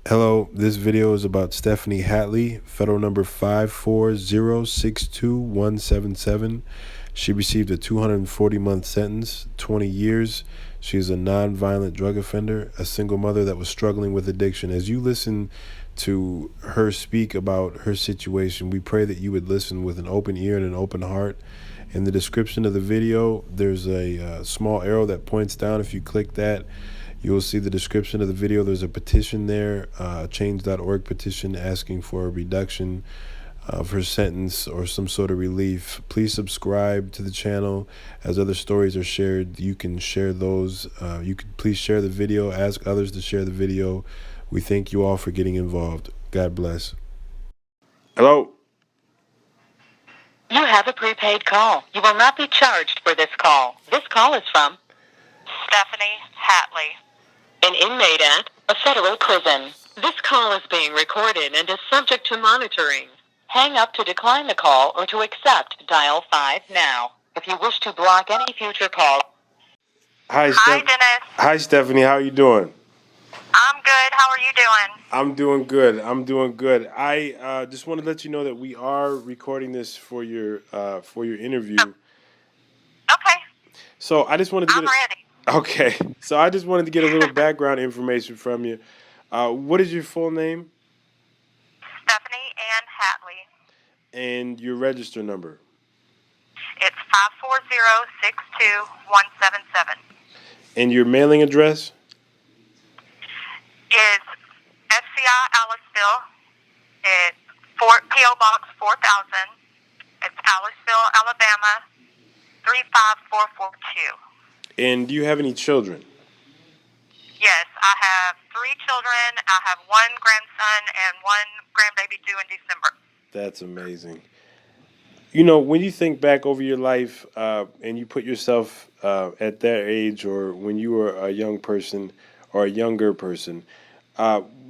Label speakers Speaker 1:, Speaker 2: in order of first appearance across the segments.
Speaker 1: Hello, this video is about Stephanie Hatley, federal number 540621777. She received a 240-month sentence, 20 years. She is a non-violent drug offender, a single mother that was struggling with addiction. As you listen to her speak about her situation, we pray that you would listen with an open ear and an open heart. In the description of the video, there's a small arrow that points down. If you click that, you'll see the description of the video. There's a petition there, change.org petition asking for a reduction of her sentence or some sort of relief. Please subscribe to the channel. As other stories are shared, you can share those. You can please share the video, ask others to share the video. We thank you all for getting involved. God bless. Hello.
Speaker 2: You have a prepaid call. You will not be charged for this call. This call is from Stephanie Hatley, an inmate at a federal prison. This call is being recorded and is subject to monitoring. Hang up to decline the call or to accept. Dial 5 now. If you wish to block any future call.
Speaker 3: Hi, Dennis.
Speaker 1: Hi, Stephanie. How are you doing?
Speaker 3: I'm good. How are you doing?
Speaker 1: I'm doing good. I just want to let you know that we are recording this for your interview.
Speaker 3: Okay.
Speaker 1: So I just wanted to
Speaker 3: I'm ready.
Speaker 1: Okay. So I just wanted to get a little background information from you. What is your full name?
Speaker 3: Stephanie Ann Hatley.
Speaker 1: And your register number?
Speaker 3: It's 540-62177.
Speaker 1: And your mailing address?
Speaker 3: Is FCI Aliceville. It's P.O. Box 4000. It's Aliceville, Alabama, 35442.
Speaker 1: And do you have any children?
Speaker 3: Yes, I have 3 children. I have 1 grandson and 1 grandbaby due in December.
Speaker 1: That's amazing. You know, when you think back over your life and you put yourself at that age or when you were a young person or a younger person,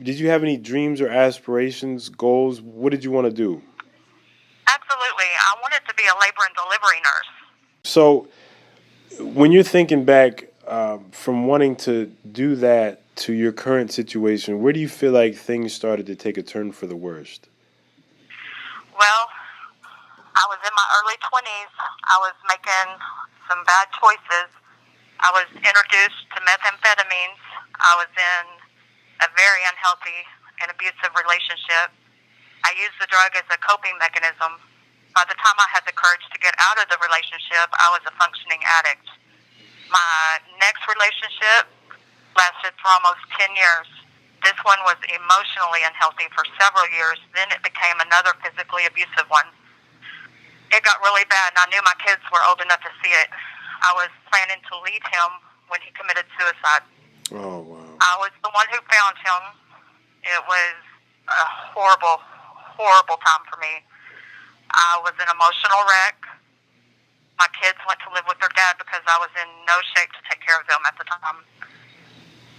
Speaker 1: did you have any dreams or aspirations, goals? What did you want to do?
Speaker 3: Absolutely. I wanted to be a labor and delivery nurse.
Speaker 1: So when you're thinking back from wanting to do that to your current situation, where do you feel like things started to take a turn for the worst?
Speaker 3: Well, I was in my early 20s. I was making some bad choices. I was introduced to methamphetamines. I was in a very unhealthy and abusive relationship. I used the drug as a coping mechanism. By the time I had the courage to get out of the relationship, I was a functioning addict. My next relationship lasted for almost 10 years. This one was emotionally unhealthy for several years. Then it became another physically abusive one. It got really bad, and I knew my kids were old enough to see it. I was planning to leave him when he committed suicide.
Speaker 1: Oh, wow.
Speaker 3: I was the one who found him. It was a horrible, horrible time for me. I was an emotional wreck. My kids went to live with their dad because I was in no shape to take care of them at the time.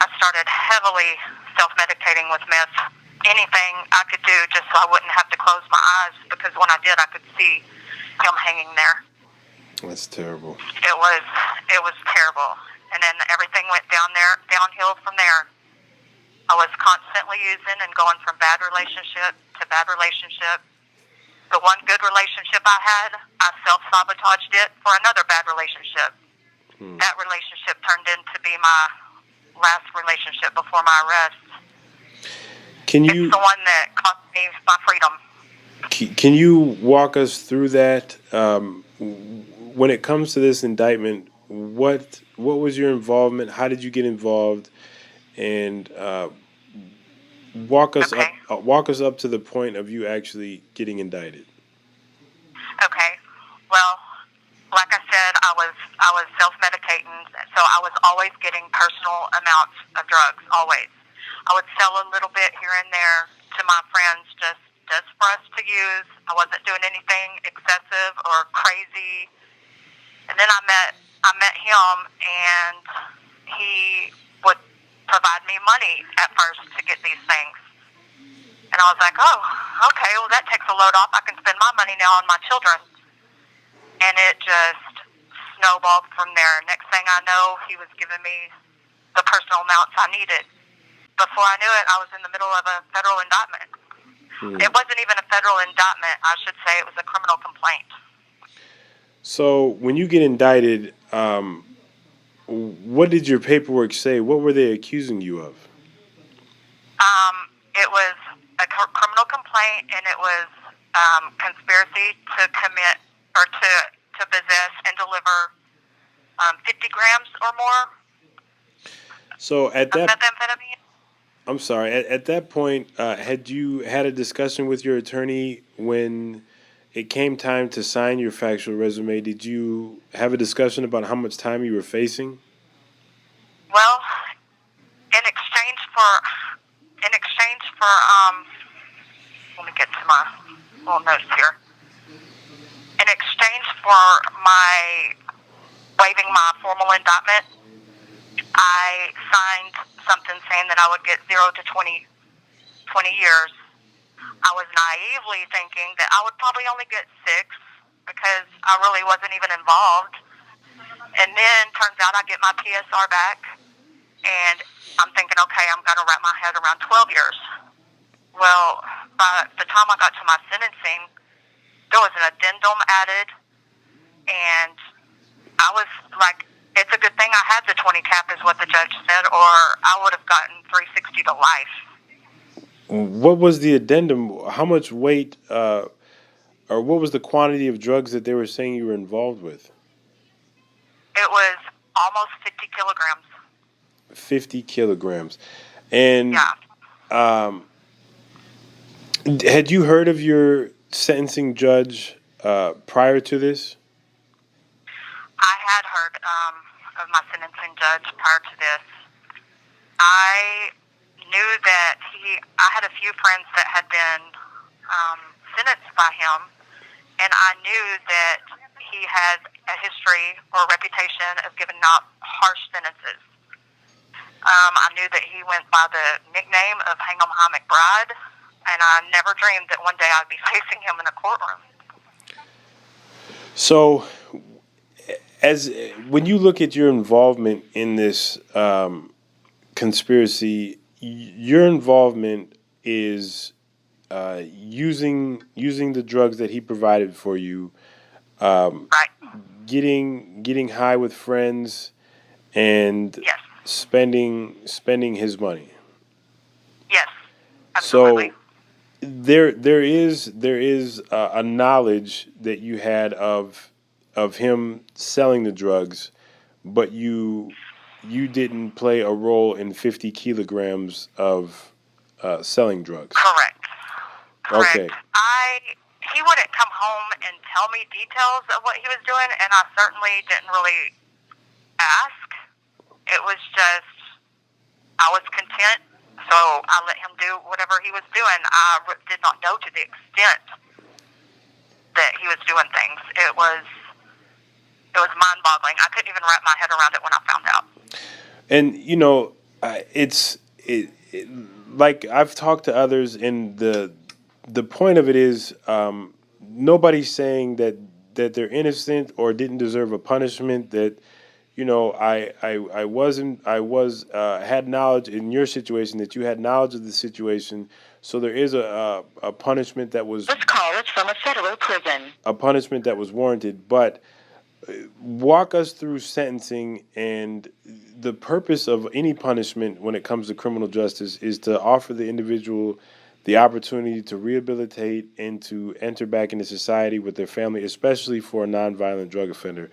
Speaker 3: I started heavily self-medicating with meth. Anything I could do just so I wouldn't have to close my eyes, because when I did, I could see him hanging there.
Speaker 1: That's terrible.
Speaker 3: It was terrible. And then everything went downhill from there. I was constantly using and going from bad relationship to bad relationship. The one good relationship I had, I self-sabotaged it for another bad relationship. That relationship turned into be my last relationship before my arrest. It's the one that cost me my freedom.
Speaker 1: Can you walk us through that? When it comes to this indictment, what was your involvement? How did you get involved? And walk us up to the point of you actually getting indicted.
Speaker 3: Okay. Well, like I said, I was self-medicating, so I was always getting personal amounts of drugs, always. I would sell a little bit here and there to my friends just for us to use. I wasn't doing anything excessive or crazy. And then I met him, and he would provide me money at first to get these things. And I was like, oh, okay, well, that takes a load off. I can spend my money now on my children. And it just snowballed from there. Next thing I know, he was giving me the personal amounts I needed. before I knew it, I was in the middle of a federal indictment. It wasn't even a federal indictment. I should say it was a criminal complaint.
Speaker 1: So when you get indicted, what did your paperwork say? What were they accusing you of?
Speaker 3: It was a criminal complaint, and it was conspiracy to commit or to possess and deliver 50 grams or more
Speaker 1: So at
Speaker 3: of
Speaker 1: that,
Speaker 3: methamphetamine.
Speaker 1: I'm sorry, at that point, had you had a discussion with your attorney when it came time to sign your factual resume? Did you have a discussion about how much time you were facing?
Speaker 3: Well, in exchange for let me get to my little notes here. In exchange for my waiving my formal indictment, I signed something saying that I would get 0 to 20 years. I was naively thinking that I would probably only get 6 because I really wasn't even involved. And then turns out I get my PSR back, and I'm thinking, okay, I'm going to wrap my head around 12 years. Well, by the time I got to my sentencing, there was an addendum added, and I was like, it's a good thing I had the 20 cap is what the judge said, or I would have gotten 360 to life.
Speaker 1: What was the addendum? How much weight, or what was the quantity of drugs that they were saying you were involved with?
Speaker 3: It was almost 50 kilograms.
Speaker 1: 50 kilograms. And
Speaker 3: Yeah.
Speaker 1: had you heard of your sentencing judge prior to this?
Speaker 3: I had heard of my sentencing judge prior to this. I knew that I had a few friends that had been sentenced by him, and I knew that he had a history or a reputation of giving out harsh sentences. I knew that he went by the nickname of Hang 'em High McBride, and I never dreamed that one day I'd be facing him in a courtroom.
Speaker 1: So, when you look at your involvement in this conspiracy, your involvement is using the drugs that he provided for you,
Speaker 3: Right.
Speaker 1: getting high with friends, and
Speaker 3: Yes.
Speaker 1: spending his money.
Speaker 3: Yes. Absolutely.
Speaker 1: So there is a knowledge that you had of him selling the drugs, but you didn't play a role in 50 kilograms of selling drugs.
Speaker 3: Correct.
Speaker 1: Okay.
Speaker 3: He wouldn't come home and tell me details of what he was doing, and I certainly didn't really ask. It was just, I was content, so I let him do whatever he was doing. I did not know to the extent that he was doing things. It was mind-boggling. I couldn't even wrap my head around it when I found out.
Speaker 1: And like I've talked to others, and the point of it is nobody's saying that they're innocent or didn't deserve a punishment. That I had knowledge in your situation, that you had knowledge of the situation. So there is a punishment that was.
Speaker 2: This call is from a federal prison.
Speaker 1: A punishment that was warranted, but walk us through sentencing. And the purpose of any punishment when it comes to criminal justice is to offer the individual the opportunity to rehabilitate and to enter back into society with their family, especially for a nonviolent drug offender.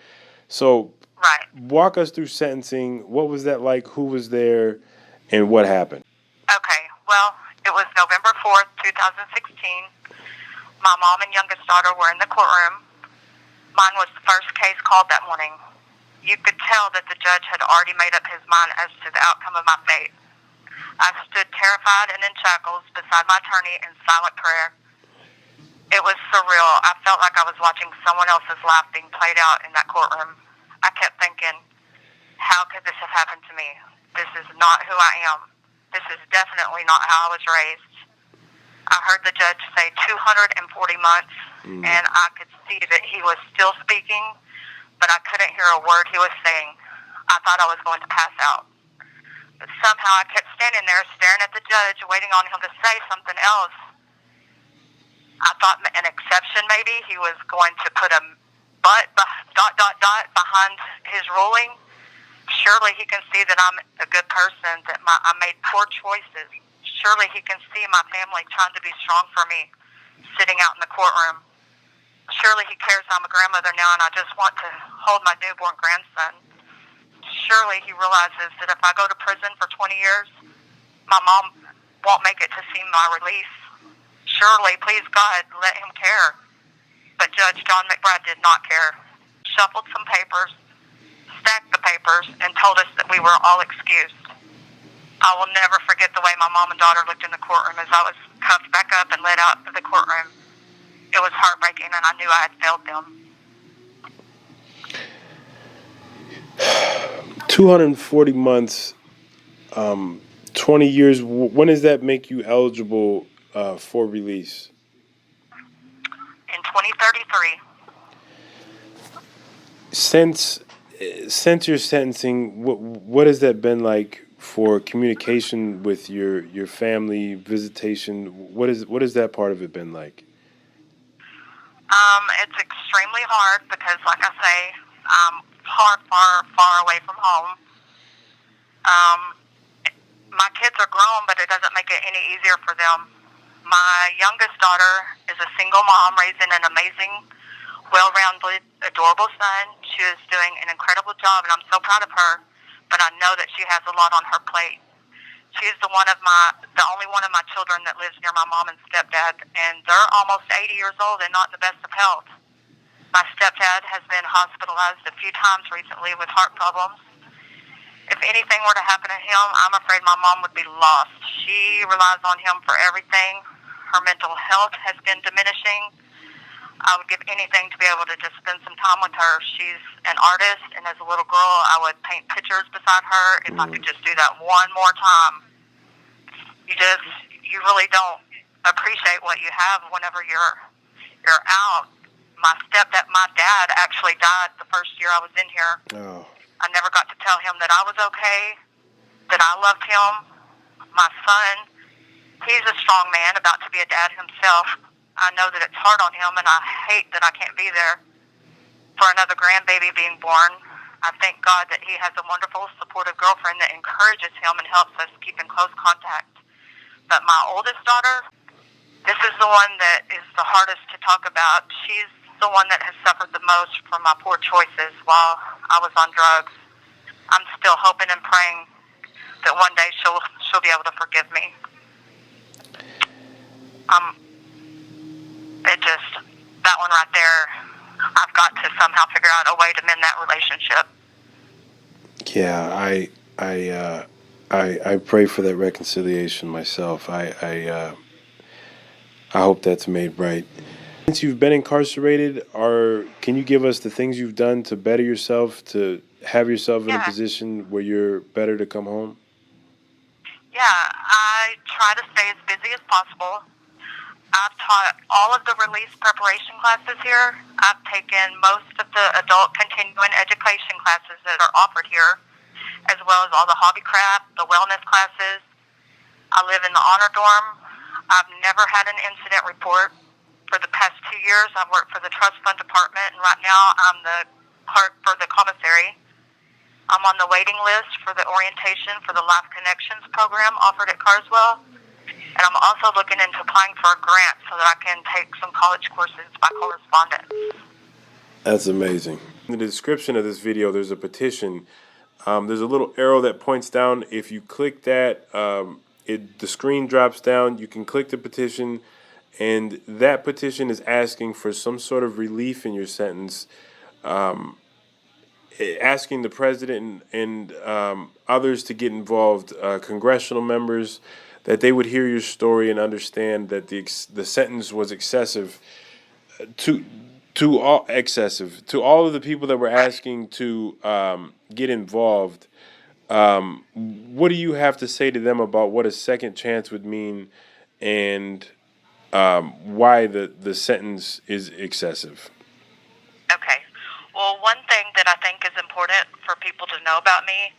Speaker 1: So
Speaker 3: Right.
Speaker 1: walk us through sentencing. What was that like? Who was there? And what happened?
Speaker 3: Okay. Well, it was November 4th, 2016. My mom and youngest daughter were in the courtroom. Mine was the first case called that morning. You could tell that the judge had already made up his mind as to the outcome of my fate. I stood terrified and in shackles beside my attorney in silent prayer. It was surreal. I felt like I was watching someone else's life being played out in that courtroom. I kept thinking, how could this have happened to me? This is not who I am. This is definitely not how I was raised. I heard the judge say 240 months, and I could see that he was still speaking, but I couldn't hear a word he was saying. I thought I was going to pass out. somehow I kept standing there staring at the judge, waiting on him to say something else. I thought an exception maybe. He was going to put a but, behind his ruling. Surely he can see that I'm a good person, that I made poor choices. Surely he can see my family trying to be strong for me, sitting out in the courtroom. Surely he cares I'm a grandmother now and I just want to hold my newborn grandson. Surely he realizes that if I go to prison for 20 years, my mom won't make it to see my release. Surely, please God, let him care. But Judge John McBride did not care. Shuffled some papers, stacked the papers, and told us that we were all excused. I will never forget the way my mom and daughter looked in the courtroom as I was cuffed back up and led out of the courtroom. It was heartbreaking, and I knew I had failed them.
Speaker 1: 240 months, 20 years. When does that make you eligible for release?
Speaker 3: In 2033.
Speaker 1: Since your sentencing, what has that been like for communication with your family, visitation? What has that part of it been like?
Speaker 3: It's extremely hard because, like I say, I'm far away from home. My kids are grown, but it doesn't make it any easier for them. My youngest daughter is a single mom raising an amazing, well-rounded, adorable son. She is doing an incredible job, and I'm so proud of her, but I know that she has a lot on her plate. She's the only one of my children that lives near my mom and stepdad, and they're almost 80 years old and not in the best of health. My stepdad has been hospitalized a few times recently with heart problems. If anything were to happen to him, I'm afraid my mom would be lost. She relies on him for everything. Her mental health has been diminishing. I would give anything to be able to just spend some time with her. She's an artist, and as a little girl, I would paint pictures beside her if I could just do that one more time. You really don't appreciate what you have whenever you're out. My dad actually died the first year I was in here.
Speaker 1: Oh.
Speaker 3: I never got to tell him that I was okay, that I loved him. My son, he's a strong man, about to be a dad himself. I know that it's hard on him, and I hate that I can't be there for another grandbaby being born. I thank God that he has a wonderful, supportive girlfriend that encourages him and helps us keep in close contact. But my oldest daughter, this is the one that is the hardest to talk about. She's the one that has suffered the most from my poor choices while I was on drugs. I'm still hoping and praying that one day she'll be able to forgive me. That one right there, I've got to somehow figure out a way to mend that relationship.
Speaker 1: Yeah, I pray for that reconciliation myself. I hope that's made right. Since you've been incarcerated, can you give us the things you've done to better yourself, to have yourself in a position where you're better to come home?
Speaker 3: Yeah, I try to stay as busy as possible. I've taught all of the release preparation classes here. I've taken most of the adult continuing education classes that are offered here, as well as all the hobby craft, the wellness classes. I live in the honor dorm. I've never had an incident report. For the past 2 years, I've worked for the trust fund department, and right now I'm the clerk for the commissary. I'm on the waiting list for the orientation for the Life Connections program offered at Carswell. And I'm also looking into applying for a grant so that I can take some college courses by correspondence.
Speaker 1: That's amazing. In the description of this video, there's a petition. There's a little arrow that points down. If you click that, the screen drops down. You can click the petition, and that petition is asking for some sort of relief in your sentence, asking the president and others to get involved, congressional members, that they would hear your story and understand that the sentence was excessive to all of the people that were asking to get involved. What do you have to say to them about what a second chance would mean, and why the sentence is excessive?
Speaker 3: Okay. Well, one thing that I think is important for people to know about me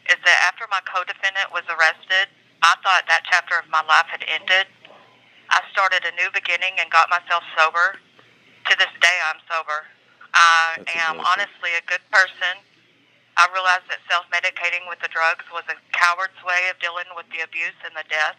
Speaker 3: is that after my co-defendant was arrested, I thought that chapter of my life had ended. I started a new beginning and got myself sober. To this day, I'm sober. I am honestly a good person. I realized that self-medicating with the drugs was a coward's way of dealing with the abuse and the death.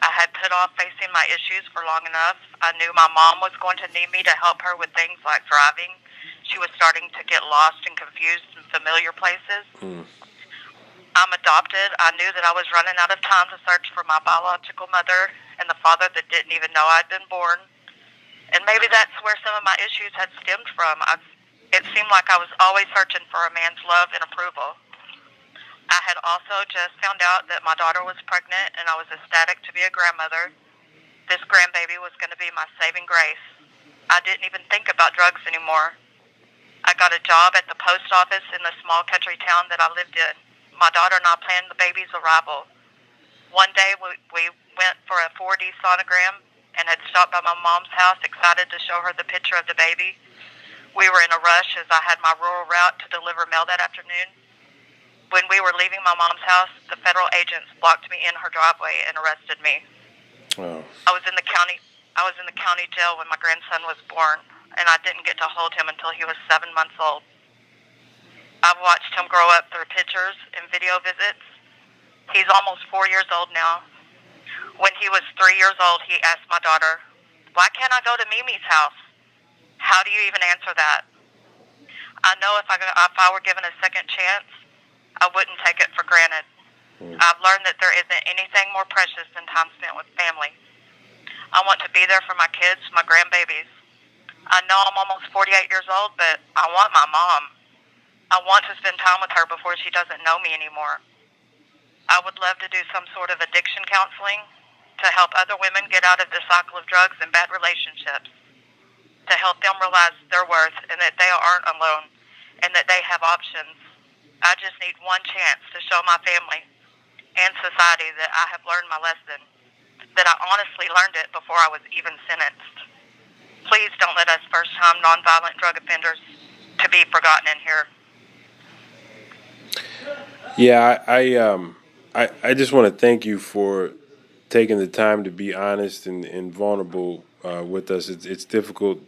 Speaker 3: I had put off facing my issues for long enough. I knew my mom was going to need me to help her with things like driving. She was starting to get lost and confused in familiar places. I'm adopted. I knew that I was running out of time to search for my biological mother and the father that didn't even know I'd been born. And maybe that's where some of my issues had stemmed from. It seemed like I was always searching for a man's love and approval. I had also just found out that my daughter was pregnant, and I was ecstatic to be a grandmother. This grandbaby was going to be my saving grace. I didn't even think about drugs anymore. I got a job at the post office in the small country town that I lived in. My daughter and I planned the baby's arrival. One day we went for a 4D sonogram and had stopped by my mom's house, excited to show her the picture of the baby. We were in a rush as I had my rural route to deliver mail that afternoon. When we were leaving my mom's house, the federal agents blocked me in her driveway and arrested me.
Speaker 1: Wow.
Speaker 3: I was in the county jail when my grandson was born, and I didn't get to hold him until he was 7 months old. I've watched him grow up through pictures and video visits. He's almost 4 years old now. When he was 3 years old, he asked my daughter, "Why can't I go to Mimi's house?" How do you even answer that? I know if I were given a second chance, I wouldn't take it for granted. I've learned that there isn't anything more precious than time spent with family. I want to be there for my kids, my grandbabies. I know I'm almost 48 years old, but I want my mom. I want to spend time with her before she doesn't know me anymore. I would love to do some sort of addiction counseling to help other women get out of the cycle of drugs and bad relationships, to help them realize their worth and that they aren't alone and that they have options. I just need one chance to show my family and society that I have learned my lesson, that I honestly learned it before I was even sentenced. Please don't let us first-time nonviolent drug offenders to be forgotten in here.
Speaker 1: Yeah, I just want to thank you for taking the time to be honest and vulnerable with us. It's difficult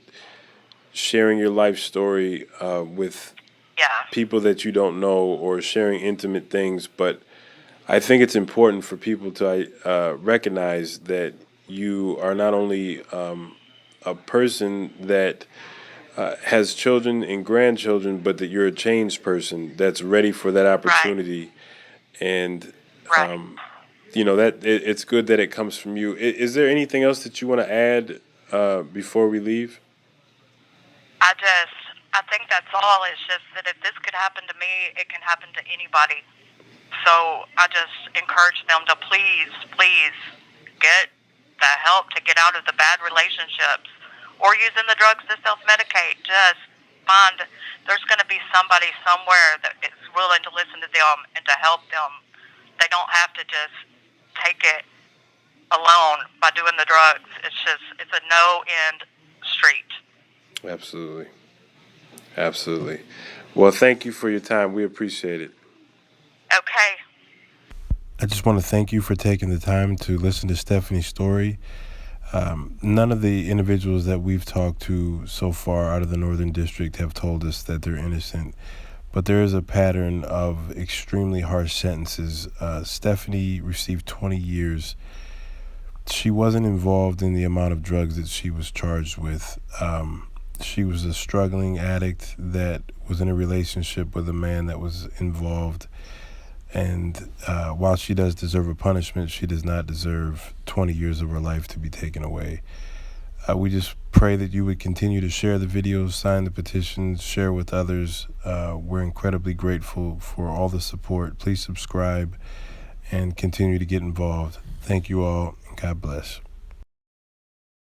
Speaker 1: sharing your life story with people that you don't know or sharing intimate things, but I think it's important for people to recognize that you are not only a person that has children and grandchildren, but that you're a changed person that's ready for that opportunity. And that it's good that it comes from you. Is there anything else that you want to add before we leave?
Speaker 3: I think that's all. It's just that if this could happen to me, it can happen to anybody. So I just encourage them to please get the help to get out of the bad relationships or using the drugs to self-medicate. Just find there's going to be somebody somewhere that is willing to listen to them and to help them. They don't have to just take it alone by doing the drugs. It's a no-end street.
Speaker 1: Absolutely. Well, thank you for your time. We appreciate it.
Speaker 3: Okay.
Speaker 1: I just want to thank you for taking the time to listen to Stephanie's story. None of the individuals that we've talked to so far out of the Northern District have told us that they're innocent, but there is a pattern of extremely harsh sentences. Stephanie received 20 years. She wasn't involved in the amount of drugs that she was charged with. She was a struggling addict that was in a relationship with a man that was involved. And while she does deserve a punishment, she does not deserve 20 years of her life to be taken away. We just pray that you would continue to share the videos, sign the petitions, share with others. We're incredibly grateful for all the support. Please subscribe and continue to get involved. Thank you all, and God bless.